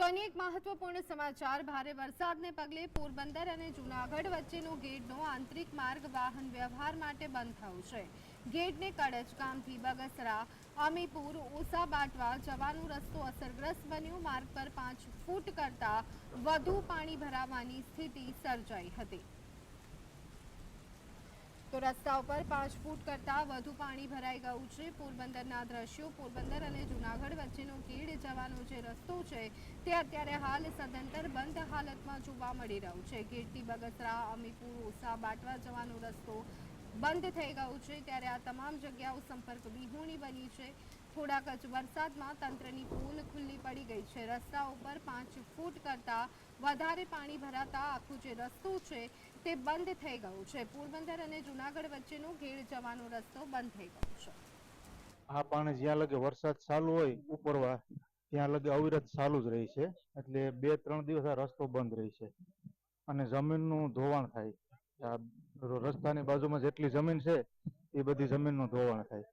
તો અન્ય એક મહત્વપૂર્ણ સમાચાર ભારે વરસાદને પગલે પોરબંદર અને જૂનાગઢ વચ્ચેનો ગેટનો આંતરિક માર્ગ વાહન વ્યવહાર માટે બંધ થયો છે। ગેટને કડચ ગામથી બગસરા અમીપુર ઓસા બાટવા જવાનો રસ્તો અસરગ્રસ્ત બન્યો। માર્ગ પર 5 ફૂટ કરતા વધુ પાણી ભરાવાની સ્થિતિ સર્જાઈ હતી। તો રસ્તા ઉપર 5 ફૂટ કરતા વધુ પાણી ભરાઈ ગયું છે। પોરબંદરના દ્રશ્યો પોરબંદર અને જૂનાગઢ વચ્ચેનો ગેટ જવાનો જે રસ્તો છે તે અત્યારે હાલ સદંતર બંધ હાલતમાં જોવા મળી રહ્યો છે। ગેટથી બગસરા અમીપુર ઓસા બાટવા જવાનો રસ્તો બંધ થઈ ગયો છે, ત્યારે આ તમામ જગ્યાઓ સંપર્ક વિહોણી બની છે। થોડાક જ વરસાદમાં તંત્રની પોલ ખુલ્લી પડી ગઈ છે। રસ્તા ઉપર 5 ફૂટ કરતા વધારે પાણી ભરાતા આખો જે રસ્તો છે તે બંધ થઈ ગયો છે। પોરબંદર અને જૂનાગઢ વચ્ચેનો ગેટ જવાનો રસ્તો બંધ થઈ ગયો છે। આ પાણી જ્યાં લગે વરસાદ ચાલુ હોય ઉપરવા ત્યાં લગે અવિરત ચાલુ જ રહી છે, એટલે 2-3 દિવસ આ રસ્તો બંધ રહી છે અને જમીનનું ધોવાણ થાય। આ રસ્તાની બાજુમાં જેટલી જમીન છે એ બધી જમીનનું ધોવાણ થાય।